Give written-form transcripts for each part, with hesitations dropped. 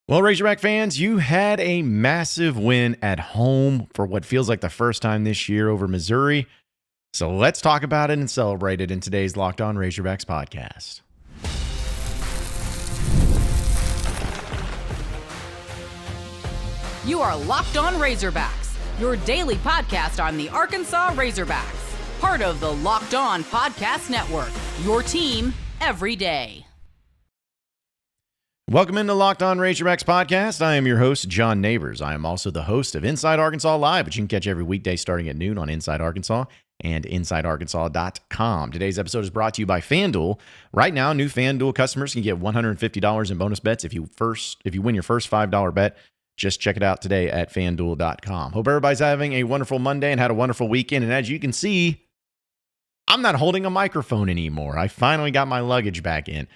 Well, Razorback fans, you had a massive win at home for what feels like the first time this year over Missouri. So let's talk about it and celebrate it in today's Locked On Razorbacks podcast. You are Locked On Razorbacks, your daily podcast on the Arkansas Razorbacks. Part of the Locked On Podcast Network, your team every day. Welcome into Locked On Razorbacks podcast. I am your host, John Nabors. I am also the host of Inside Arkansas Live, which you can catch every weekday starting at noon on Inside Arkansas and InsideArkansas.com. Today's episode is brought to you by FanDuel. Right now, new FanDuel customers can get $150 in bonus bets if you win your first $5 bet. Just check it out today at FanDuel.com. Hope everybody's having a wonderful Monday and had a wonderful weekend. And as you can see, I'm not holding a microphone anymore. I finally got my luggage back in.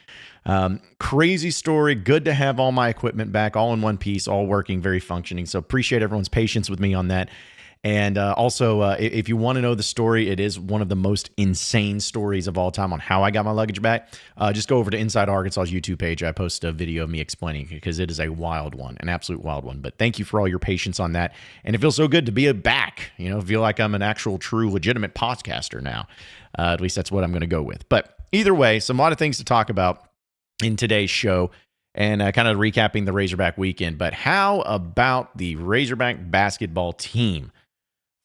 Crazy story. Good to have all my equipment back, all in one piece, all working, very functioning. So appreciate everyone's patience with me on that. And also, if you want to know the story, it is one of the most insane stories of all time on how I got my luggage back. Just go over to Inside Arkansas's YouTube page. I posted a video of me explaining it because it is a wild one, an absolute wild one. But thank you for all your patience on that. And it feels so good to be back. Feel like I'm an actual, true, legitimate podcaster now. At least that's what I'm going to go with. But either way, a lot of things to talk about in today's show. And kind of recapping the Razorback weekend. But how about the Razorback basketball team?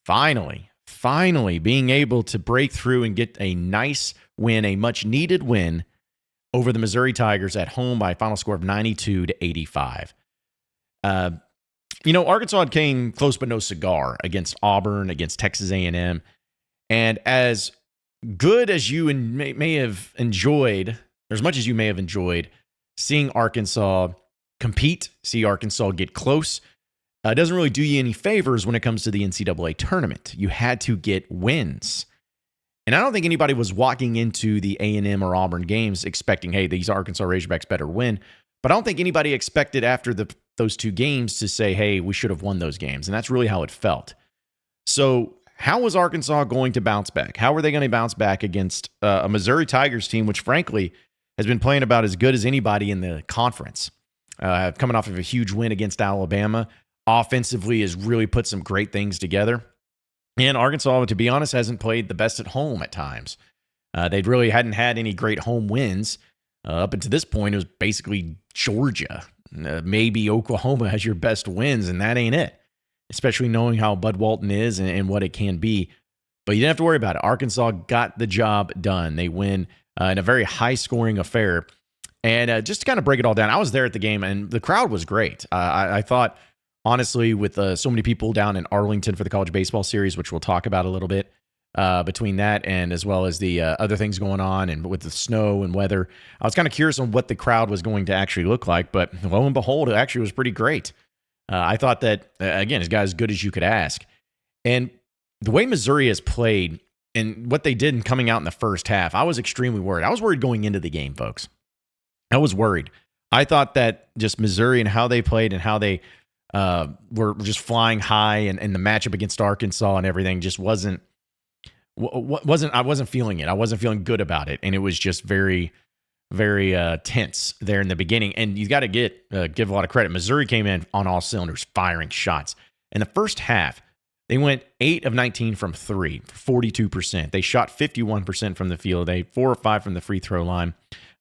Finally being able to break through and get a nice win, a much-needed win over the Missouri Tigers at home by a final score of 92-85. Arkansas came close but no cigar against Auburn, against Texas A&M. And as good as you may have enjoyed, or as much as you may have enjoyed, seeing Arkansas compete, see Arkansas get close, doesn't really do you any favors when it comes to the NCAA tournament. You had to get wins. And I don't think anybody was walking into the A&M or Auburn games expecting, hey, these Arkansas Razorbacks better win. But I don't think anybody expected after those two games to say, hey, we should have won those games. And that's really how it felt. So how was Arkansas going to bounce back? How were they going to bounce back against a Missouri Tigers team, which frankly has been playing about as good as anybody in the conference? Coming off of a huge win against Alabama. Offensively has really put some great things together. And Arkansas, to be honest, hasn't played the best at home at times. They really hadn't had any great home wins. Up until this point, it was basically Georgia. Maybe Oklahoma has your best wins, and that ain't it. Especially knowing how Bud Walton is and what it can be. But you didn't have to worry about it. Arkansas got the job done. They win in a very high-scoring affair. And just to kind of break it all down, I was there at the game, and the crowd was great. I thought, honestly, with so many people down in Arlington for the college baseball series, which we'll talk about a little bit, between that and as well as the other things going on and with the snow and weather, I was kind of curious on what the crowd was going to actually look like. But lo and behold, it actually was pretty great. I thought that, again, it got as good as you could ask. And the way Missouri has played and what they did in coming out in the first half, I was extremely worried. I was worried going into the game, folks. I was worried. I thought that just Missouri and how they played and how they were just flying high, and the matchup against Arkansas and everything just wasn't. I wasn't feeling it. I wasn't feeling good about it, and it was just very, very tense there in the beginning. And you got to give a lot of credit. Missouri came in on all cylinders, firing shots. In the first half, they went 8 of 19 from 3, 42%. They shot 51% from the field. They 4 or 5 from the free throw line.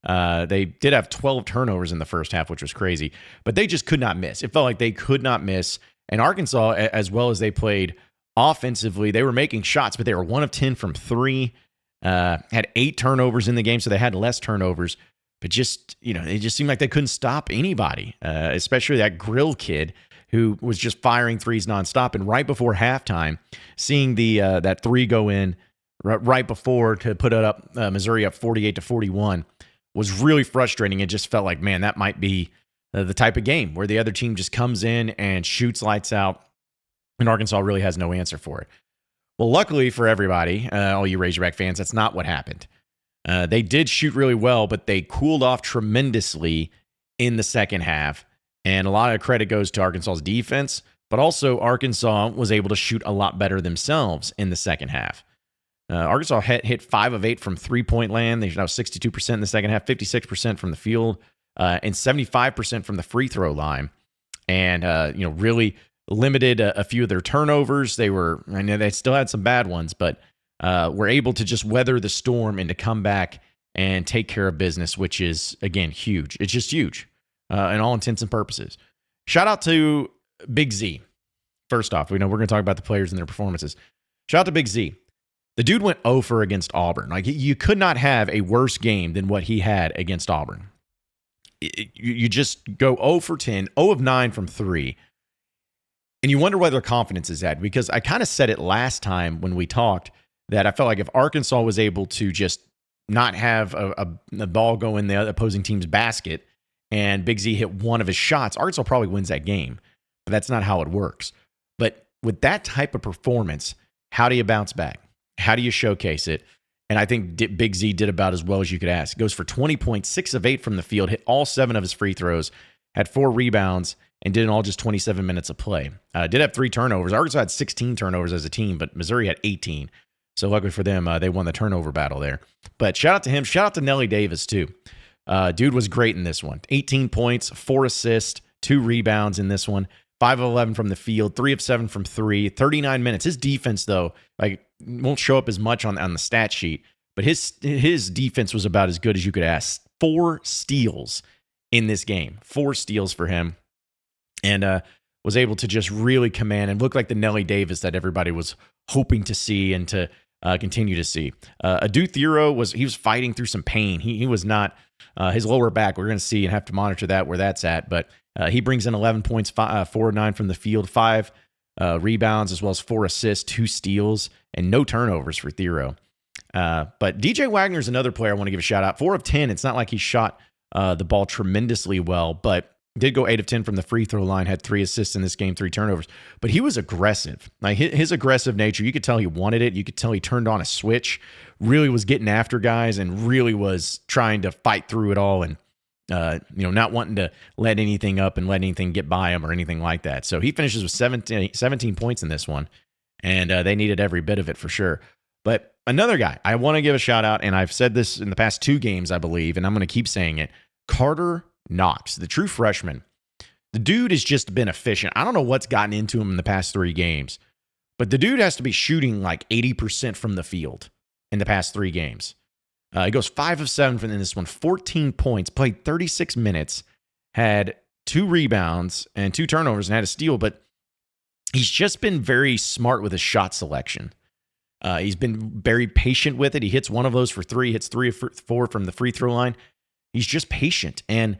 They did have 12 turnovers in the first half, which was crazy, but they just could not miss. It felt like they could not miss. And Arkansas, as well as they played offensively, they were making shots, but they were 1 of 10 from 3, had 8 turnovers in the game. So they had less turnovers, but just, it just seemed like they couldn't stop anybody, especially that Grill kid who was just firing threes nonstop. And right before halftime, seeing that 3 go in right before to put it up, Missouri up 48-41 was really frustrating. It just felt like, man, that might be the type of game where the other team just comes in and shoots lights out, and Arkansas really has no answer for it. Well, luckily for everybody, all you Razorback fans, that's not what happened. They did shoot really well, but they cooled off tremendously in the second half, and a lot of credit goes to Arkansas's defense, but also Arkansas was able to shoot a lot better themselves in the second half. Arkansas hit 5 of 8 from three-point land. They shot 62% in the second half, 56% from the field. and 75% from the free throw line. And, really limited a few of their turnovers. I know they still had some bad ones, but were able to just weather the storm and to come back and take care of business, which is, again, huge. It's just huge in all intents and purposes. Shout out to Big Z. First off, we're going to talk about the players and their performances. Shout out to Big Z. The dude went 0 for against Auburn. Like, you could not have a worse game than what he had against Auburn. You just go 0 for 10, 0 of 9 from 3. And you wonder where their confidence is at, because I kind of said it last time when we talked that I felt like if Arkansas was able to just not have a ball go in the opposing team's basket and Big Z hit one of his shots, Arkansas probably wins that game. But that's not how it works. But with that type of performance, how do you bounce back? How do you showcase it? And I think Big Z did about as well as you could ask. Goes for 20 points, 6 of 8 from the field, hit all 7 of his free throws, had 4 rebounds, and did in all just 27 minutes of play. Did have 3 turnovers. Arkansas had 16 turnovers as a team, but Missouri had 18. So luckily for them, they won the turnover battle there. But shout out to him. Shout out to Nelly Davis, too. Dude was great in this one. 18 points, 4 assists, 2 rebounds in this one. 5 of 11 from the field, 3 of 7 from 3, 39 minutes. His defense, though, won't show up as much on the stat sheet, but his defense was about as good as you could ask. 4 steals in this game. 4 steals for him. And was able to just really command and look like the Nelly Davis that everybody was hoping to see and to continue to see. Adu Thero was fighting through some pain. He was not his lower back. We're going to see and have to monitor that where that's at. But he brings in 11 points, 4 of 9 from the field, 5 rebounds, as well as 4 assists, 2 steals, and no turnovers for Thero. But DJ Wagner is another player I want to give a shout out. 4 of 10. It's not like he shot the ball tremendously well, but did go 8 of 10 from the free throw line, had 3 assists in this game, 3 turnovers. But he was aggressive. Like, his aggressive nature, you could tell he wanted it. You could tell he turned on a switch, really was getting after guys, and really was trying to fight through it all and not wanting to let anything up and let anything get by him or anything like that. So he finishes with 17 points in this one, and they needed every bit of it for sure. But another guy I want to give a shout out, and I've said this in the past 2 games, I believe, and I'm going to keep saying it, Carter Knox, the true freshman. The dude has just been efficient. I don't know what's gotten into him in the past 3 games, but the dude has to be shooting like 80% from the field in the past 3 games. He goes 5 of 7 from this one, 14 points, played 36 minutes, had 2 rebounds and 2 turnovers, and had a steal, but he's just been very smart with his shot selection. He's been very patient with it. He hits one of those for 3, hits 3 of 4 from the free throw line. He's just patient. And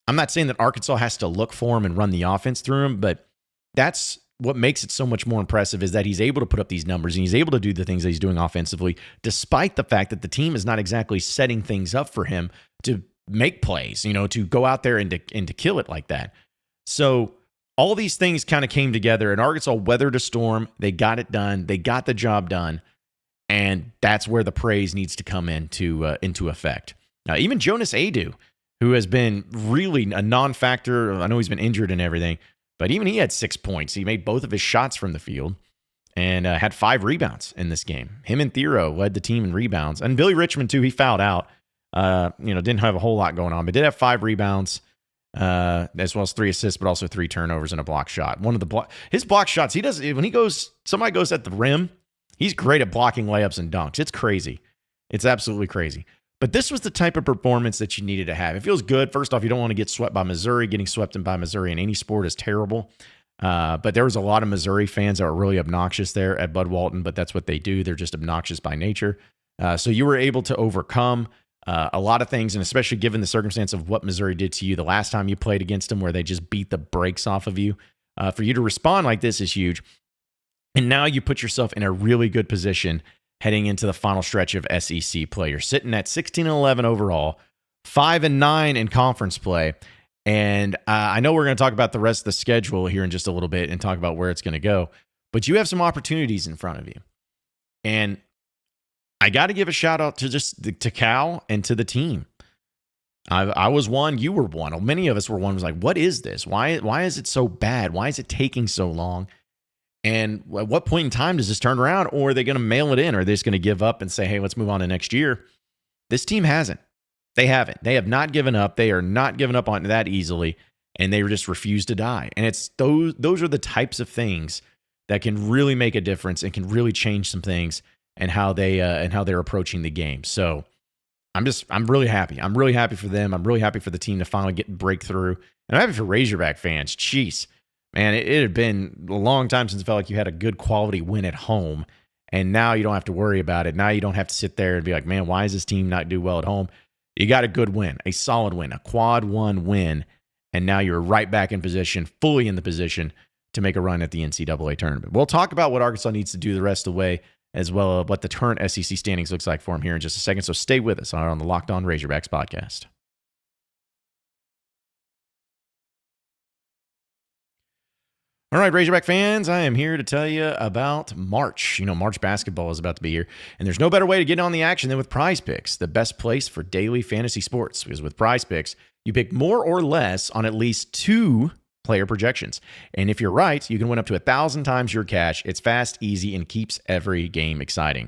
I'm not saying that Arkansas has to look for him and run the offense through him, but that's what makes it so much more impressive, is that he's able to put up these numbers and he's able to do the things that he's doing offensively, despite the fact that the team is not exactly setting things up for him to make plays, to go out there and to kill it like that. So all these things kind of came together, and Arkansas weathered a storm. They got it done. They got the job done. And that's where the praise needs to come into effect. Now, even Jonas Adu, who has been really a non-factor. I know he's been injured and everything, but even he had 6 points. He made both of his shots from the field and had 5 rebounds in this game. Him and Thero led the team in rebounds. And Billy Richmond, too, he fouled out. Didn't have a whole lot going on, but did have 5 rebounds, as well as 3 assists, but also 3 turnovers and a block shot. His block shots, somebody goes at the rim, he's great at blocking layups and dunks. It's crazy. It's absolutely crazy. But this was the type of performance that you needed to have. It feels good. First off, you don't want to get swept by Missouri. Getting swept by Missouri in any sport is terrible. But there was a lot of Missouri fans that were really obnoxious there at Bud Walton, but that's what they do. They're just obnoxious by nature. So you were able to overcome a lot of things, and especially given the circumstance of what Missouri did to you the last time you played against them, where they just beat the brakes off of you. For you to respond like this is huge. And now you put yourself in a really good position heading into the final stretch of SEC play. You're sitting at 16-11 overall, 5-9 in conference play. And I know we're going to talk about the rest of the schedule here in just a little bit and talk about where it's going to go, but you have some opportunities in front of you. And I got to give a shout out to Cal and to the team. I was one, you were one. Many of us were one. Was like, what is this? Why is it so bad? Why is it taking so long? And at what point in time does this turn around, or are they going to mail it in? Or are they just going to give up and say, hey, let's move on to next year? This team hasn't. They haven't. They have not given up. They are not giving up on that easily, and they just refuse to die. And it's those are the types of things that can really make a difference and can really change some things and how they're approaching the game. So I'm really happy. I'm really happy for them. I'm really happy for the team to finally get breakthrough. And I'm happy for Razorback fans. Jeez, man, it had been a long time since it felt like you had a good quality win at home. And now you don't have to worry about it. Now you don't have to sit there and be like, man, why does this team not do well at home? You got a good win, a solid win, a quad one win. And now you're right back in position, fully in the position to make a run at the NCAA tournament. We'll talk about what Arkansas needs to do the rest of the way, as well as what the current SEC standings looks like for them here in just a second. So stay with us on the Locked On Razorbacks podcast. All right, Razorback fans, I am here to tell you about March. March basketball is about to be here, and there's no better way to get on the action than with PrizePicks, the best place for daily fantasy sports. Because with PrizePicks, you pick more or less on at least 2 player projections. And if you're right, you can win up to 1,000 times your cash. It's fast, easy, and keeps every game exciting.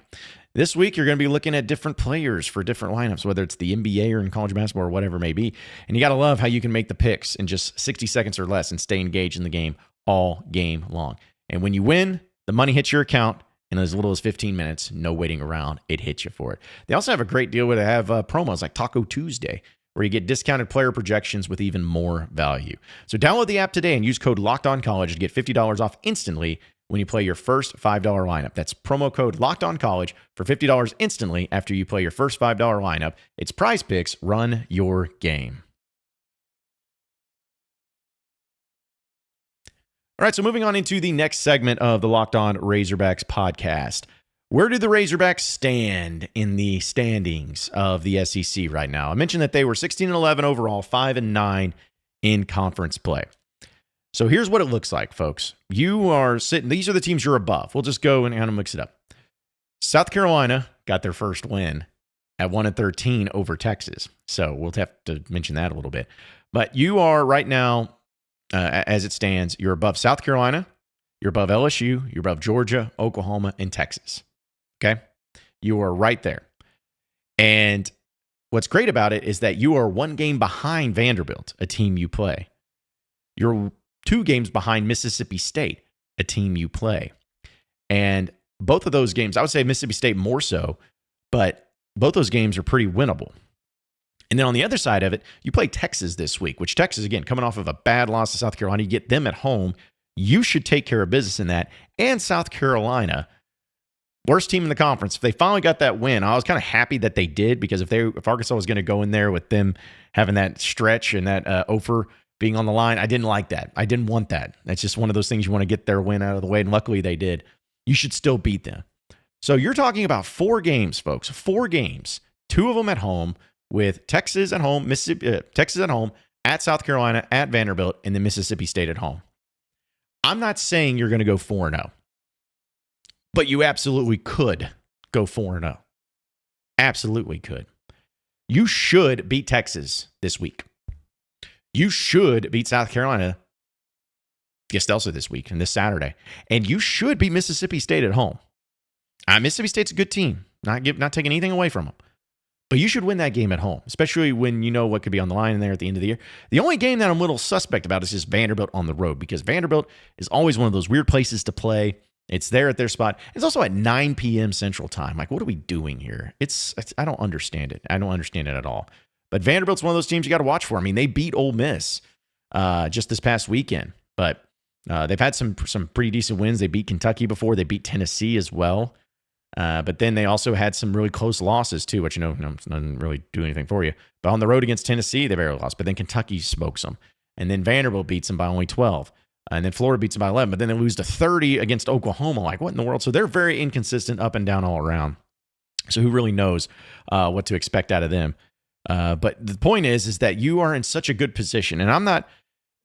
This week, you're going to be looking at different players for different lineups, whether it's the NBA or in college basketball or whatever it may be. And you got to love how you can make the picks in just 60 seconds or less and stay engaged in the game all game long. And when you win, the money hits your account in as little as 15 minutes. No waiting around. It hits you for it. They also have a great deal where they have promos like Taco Tuesday, where you get discounted player projections with even more value. So download the app today and use code LOCKEDONCollege to get $50 off instantly when you play your first $5 lineup. That's promo code LOCKEDONCollege for $50 instantly after you play your first $5 lineup. It's PrizePicks. Run your game. All right, so moving on into the next segment of the Locked On Razorbacks podcast. Where do the Razorbacks stand in the standings of the SEC right now? I mentioned that they were 16-11 overall, 5-9 in conference play. So here's what it looks like, folks. You are sitting, these are the teams you're above. We'll just go and kind of mix it up. South Carolina got their first win at 1-13 over Texas. So we'll have to mention that a little bit. But you are right now, as it stands, you're above South Carolina, you're above LSU, you're above Georgia, Oklahoma, and Texas. Okay? You are right there. And what's great about it is that you are 1 game behind Vanderbilt, a team you play. You're 2 games behind Mississippi State, a team you play. And both of those games, I would say Mississippi State more so, but both those games are pretty winnable. And then on the other side of it, you play Texas this week, which Texas, again, coming off of a bad loss to South Carolina, you get them at home. You should take care of business in that. And South Carolina, worst team in the conference. If they finally got that win, I was kind of happy that they did, because if Arkansas was going to go in there with them having that stretch and that offer being on the line, I didn't like that. I didn't want that. That's just one of those things you want to get their win out of the way, and luckily they did. You should still beat them. So you're talking about 4 games, folks. 4 games, 2 of them at home, with Texas at home, Texas at home, at South Carolina, at Vanderbilt, and then Mississippi State at home. I'm not saying you're going to go 4-0, but you absolutely could go 4-0. Absolutely could. You should beat Texas this week. You should beat South Carolina, guess also this week and this Saturday. And you should beat Mississippi State at home. Mississippi State's a good team. Not taking anything away from them. But you should win that game at home, especially when you know what could be on the line in there at the end of the year. The only game that I'm a little suspect about is just Vanderbilt on the road, because Vanderbilt is always one of those weird places to play. It's there at their spot. It's also at 9 p.m. Central Time. Like, what are we doing here? I don't understand it. I don't understand it at all. But Vanderbilt's one of those teams you got to watch for. I mean, they beat Ole Miss just this past weekend, but they've had some pretty decent wins. They beat Kentucky before. They beat Tennessee as well. But then they also had some really close losses too, which doesn't really do anything for you. But on the road against Tennessee, they barely lost. But then Kentucky smokes them. And then Vanderbilt beats them by only 12. And then Florida beats them by 11. But then they lose to 30 against Oklahoma. Like, what in the world? So they're very inconsistent up and down all around. So who really knows what to expect out of them? But the point is that you are in such a good position. And I'm not,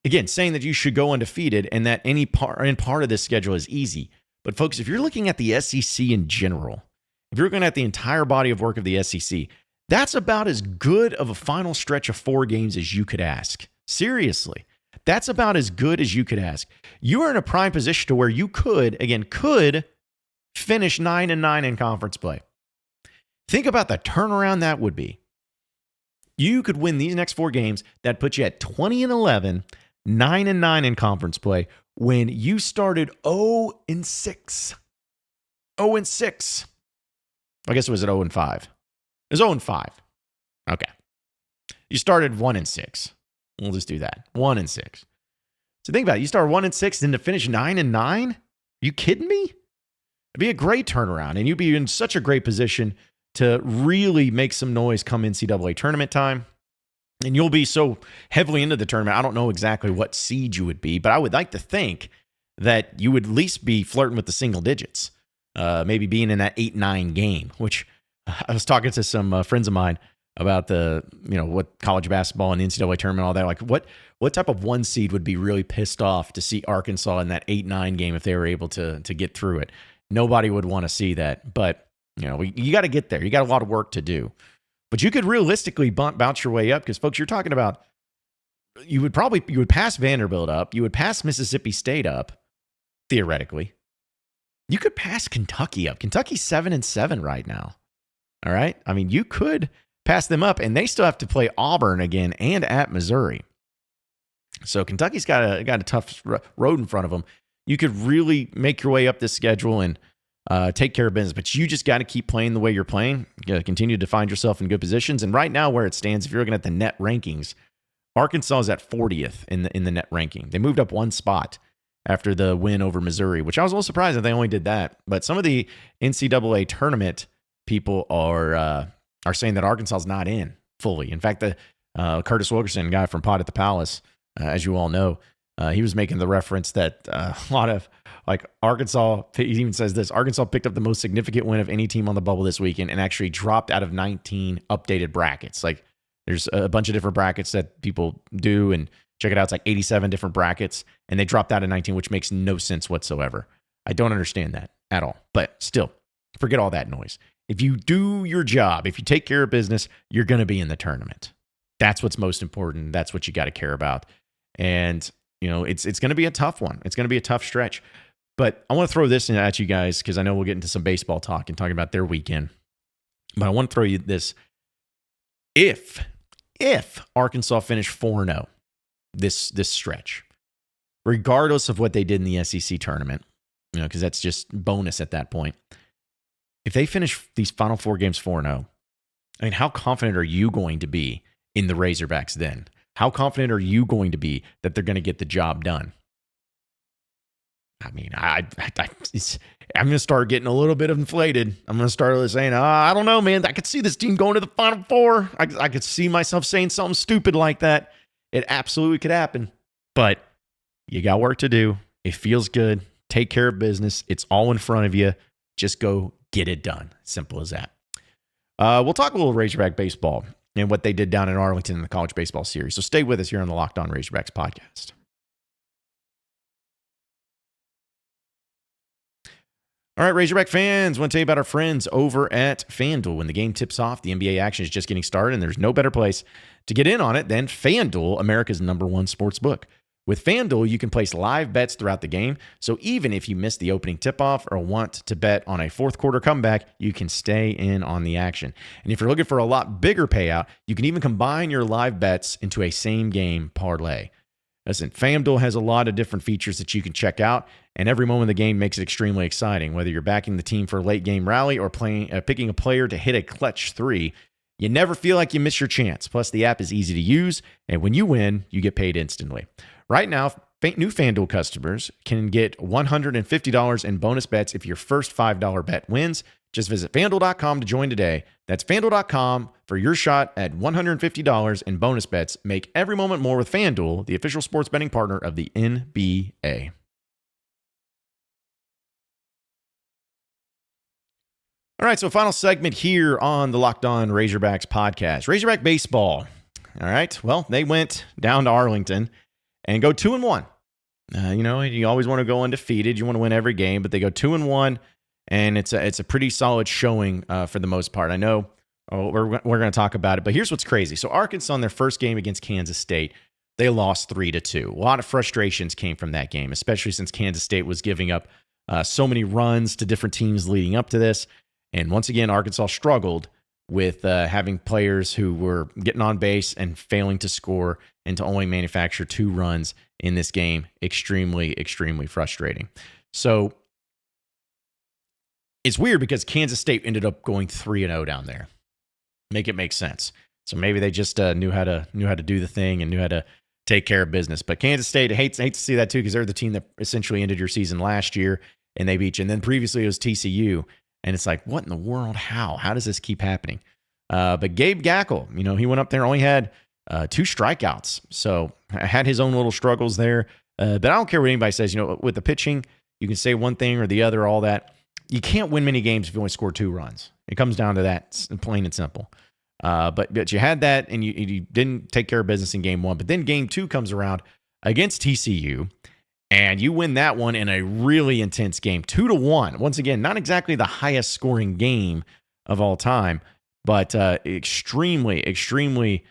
again, saying that you should go undefeated and that any part of this schedule is easy. But folks, if you're looking at the SEC in general, if you're looking at the entire body of work of the SEC, that's about as good of a final stretch of 4 games as you could ask. Seriously, that's about as good as you could ask. You are in a prime position to where you could finish 9-9 in conference play. Think about the turnaround that would be. You could win these next 4 games. That puts you at 20-11, 9-9 in conference play when you started 0-6. 0-6. I guess it was at 0-5. It was 0-5. Okay. You started 1-6. We'll just do that. 1-6. So think about it. You start 1-6, then to finish 9-9? You kidding me? It'd be a great turnaround, and you'd be in such a great position to really make some noise come NCAA tournament time. And you'll be so heavily into the tournament. I don't know exactly what seed you would be, but I would like to think that you would at least be flirting with the single digits. Maybe being in that 8-9 game, which I was talking to some friends of mine about what college basketball and the NCAA tournament, all that. Like, what type of 1 seed would be really pissed off to see Arkansas in that 8-9 game if they were able to get through it? Nobody would want to see that, but you got to get there. You got a lot of work to do, but you could realistically bounce your way up because, folks, you're talking about you would pass Vanderbilt up, you would pass Mississippi State up, theoretically. You could pass Kentucky up. Kentucky's 7-7 right now. All right, I mean, you could pass them up, and they still have to play Auburn again and at Missouri. So Kentucky's got a tough road in front of them. You could really make your way up this schedule and take care of business, but you just got to keep playing the way you're playing. You got to continue to find yourself in good positions. And right now, where it stands, if you're looking at the net rankings, Arkansas is at 40th in the net ranking. They moved up 1 spot after the win over Missouri, which I was a little surprised that they only did that. But some of the NCAA tournament people are saying that Arkansas is not in fully. In fact, the Curtis Wilkerson, guy from Pod at the Palace, as you all know, he was making the reference that a lot of Arkansas, he even says this, Arkansas picked up the most significant win of any team on the bubble this weekend and actually dropped out of 19 updated brackets. Like, there's a bunch of different brackets that people do, and check it out. It's like 87 different brackets, and they dropped out of 19, which makes no sense whatsoever. I don't understand that at all. But still, forget all that noise. If you do your job, if you take care of business, you're going to be in the tournament. That's what's most important. That's what you got to care about. And, it's going to be a tough one. It's going to be a tough stretch. But I want to throw this in at you guys because I know we'll get into some baseball talk and talking about their weekend. But I want to throw you this. If Arkansas finished 4-0 this stretch, regardless of what they did in the SEC tournament, because that's just bonus at that point. If they finish these final 4 games 4-0, I mean, how confident are you going to be in the Razorbacks then? How confident are you going to be that they're going to get the job done? I mean, I'm going to start getting a little bit inflated. I'm going to start saying, I don't know, man. I could see this team going to the Final Four. I could see myself saying something stupid like that. It absolutely could happen. But you got work to do. It feels good. Take care of business. It's all in front of you. Just go get it done. Simple as that. We'll talk a little Razorback baseball and what they did down in Arlington in the college baseball series. So stay with us here on the Locked On Razorbacks podcast. All right, Razorback fans, want to tell you about our friends over at FanDuel. When the game tips off, the NBA action is just getting started, and there's no better place to get in on it than FanDuel, America's #1 sports book. With FanDuel, you can place live bets throughout the game, so even if you miss the opening tip-off or want to bet on a fourth quarter comeback, you can stay in on the action. And if you're looking for a lot bigger payout, you can even combine your live bets into a same-game parlay. Listen, FanDuel has a lot of different features that you can check out, and every moment of the game makes it extremely exciting. Whether you're backing the team for a late-game rally or picking a player to hit a clutch 3, you never feel like you miss your chance. Plus, the app is easy to use, and when you win, you get paid instantly. Right now, new FanDuel customers can get $150 in bonus bets if your first $5 bet wins. Just visit FanDuel.com to join today. That's FanDuel.com for your shot at $150 in bonus bets. Make every moment more with FanDuel, the official sports betting partner of the NBA. All right, so final segment here on the Locked On Razorbacks podcast. Razorback baseball. All right, well, they went down to Arlington and go 2-1. You always want to go undefeated. You want to win every game, but they go 2-1, and it's a pretty solid showing for the most part. I know we're going to talk about it, but here's what's crazy. So Arkansas, in their first game against Kansas State, they lost 3-2. A lot of frustrations came from that game, especially since Kansas State was giving up so many runs to different teams leading up to this. And once again, Arkansas struggled with having players who were getting on base and failing to score and to only manufacture 2 runs in this game. Extremely, extremely frustrating. So it's weird because Kansas State ended up going 3-0 down there. Make it make sense. So maybe they just knew how to do the thing and knew how to take care of business. But Kansas State, I hate to see that too, because they're the team that essentially ended your season last year, and they beat you. And then previously it was TCU, and it's like, what in the world? How does this keep happening? But Gabe Gackle, he went up there, only had 2 strikeouts, so had his own little struggles there. But I don't care what anybody says. With the pitching, you can say one thing or the other, all that. You can't win many games if you only score 2 runs. It comes down to that, plain and simple. But you had that, and you didn't take care of business in game 1. But then game 2 comes around against TCU, and you win that one in a really intense game, 2-1. Once again, not exactly the highest scoring game of all time, but extremely, extremely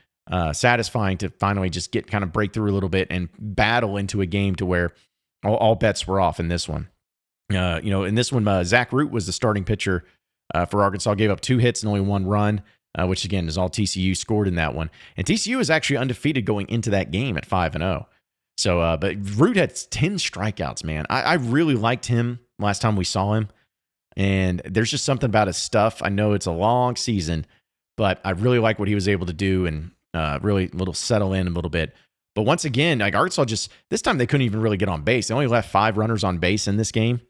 satisfying to finally just break through a little bit and battle into a game to where all bets were off in this one. In this one, Zach Root was the starting pitcher for Arkansas, gave up 2 hits and only 1 run. Which, again, is all TCU scored in that one. And TCU is actually undefeated going into that game at 5-0. So, but Root had 10 strikeouts, man. I really liked him last time we saw him. And there's just something about his stuff. I know it's a long season, but I really like what he was able to do and really settle in a little bit. But once again, like Arkansas this time they couldn't even really get on base. They only left 5 runners on base in this game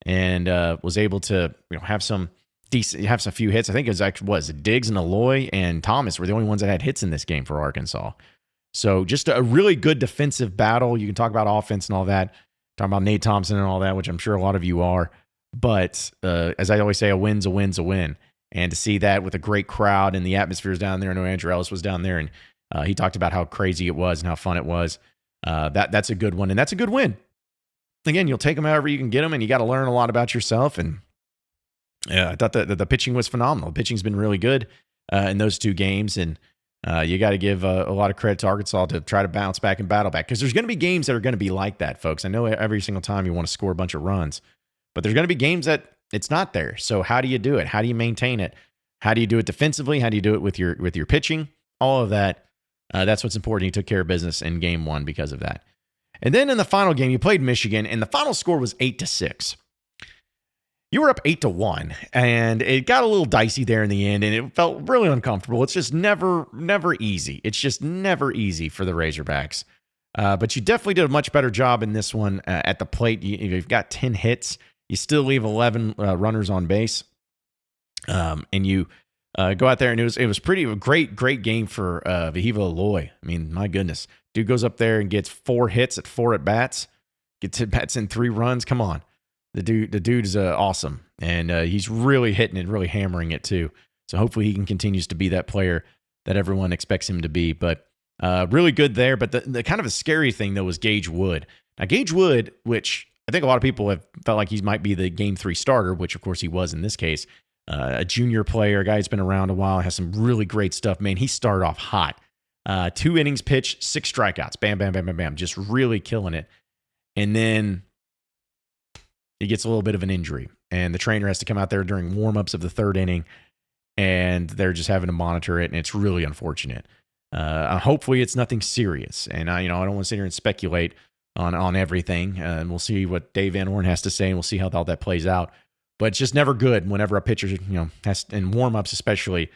and was able to have some few hits. I think it was Diggs and Aloy and Thomas were the only ones that had hits in this game for Arkansas. So just a really good defensive battle. You can talk about offense and all that, talk about Nate Thompson and all that, which I'm sure a lot of you are. But as I always say, a win's a win's a win. And to see that with a great crowd and the atmosphere's down there, I know Andrew Ellis was down there, and he talked about how crazy it was and how fun it was. That's a good one, and that's a good win. Again, you'll take them however you can get them, and you got to learn a lot about yourself. And I thought that the pitching was phenomenal. The pitching's been really good in those 2 games, and you got to give a lot of credit to Arkansas to try to bounce back and battle back, because there's going to be games that are going to be like that, folks. I know every single time you want to score a bunch of runs, but there's going to be games that it's not there. So how do you do it? How do you maintain it? How do you do it defensively? How do you do it with your pitching? All of that. That's what's important. You took care of business in game 1 because of that. And then in the final game, you played Michigan, and the final score was 8-6. You were up 8-1, and it got a little dicey there in the end, and it felt really uncomfortable. It's just never easy. It's just never easy for the Razorbacks. But you definitely did a much better job in this one at the plate. You've got 10 hits. You still leave 11 runners on base, and you go out there, and it was a great game for Vahiva Aloy. I mean, my goodness, dude goes up there and gets 4 hits at 4 at bats, gets at bats in 3 runs. Come on. The dude is awesome, and he's really hitting it, really hammering it too. So hopefully he continues to be that player that everyone expects him to be. But really good there. But the kind of a scary thing though was Gage Wood. Now Gage Wood, which I think a lot of people have felt like he might be the game 3 starter, which of course he was in this case. A junior player, a guy who's been around a while, has some really great stuff. Man, he started off hot. 2 innings pitched, 6 strikeouts. Bam, bam, bam, bam, bam. Just really killing it. And then he gets a little bit of an injury, and the trainer has to come out there during warmups of the 3rd inning, and they're just having to monitor it, and it's really unfortunate. Hopefully it's nothing serious, and I don't want to sit here and speculate on everything, and we'll see what Dave Van Horn has to say, and we'll see how all that plays out. But it's just never good whenever a pitcher, has, in warmups especially,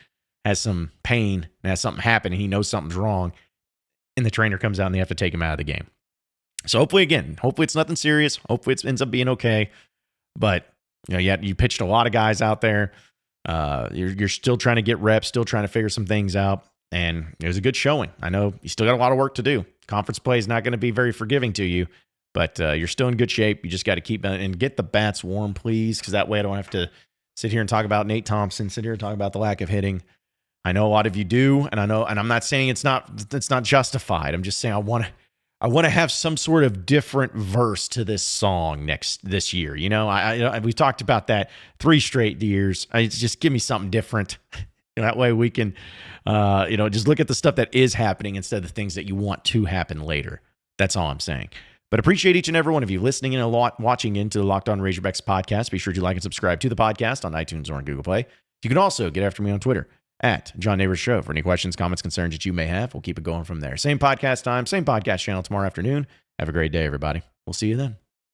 has some pain and has something happen, and he knows something's wrong, and the trainer comes out and they have to take him out of the game. So hopefully it's nothing serious. Hopefully it ends up being okay. But you pitched a lot of guys out there. You're still trying to get reps, still trying to figure some things out. And it was a good showing. I know you still got a lot of work to do. Conference play is not going to be very forgiving to you, but you're still in good shape. You just got to keep and get the bats warm, please, because that way I don't have to sit here and talk about Nate Thompson, sit here and talk about the lack of hitting. I know a lot of you do, and I'm not saying it's not justified. I'm just saying I want to have some sort of different verse to this song this year. We've talked about that 3 straight years. Just give me something different. That way we can, just look at the stuff that is happening instead of the things that you want to happen later. That's all I'm saying. But appreciate each and every one of you listening and watching into the Locked On Razorbacks podcast. Be sure to like and subscribe to the podcast on iTunes or on Google Play. You can also get after me on Twitter at John Nabors Show for any questions, comments, concerns that you may have. We'll keep it going from there. Same podcast time, same podcast channel tomorrow afternoon. Have a great day, everybody. We'll see you then.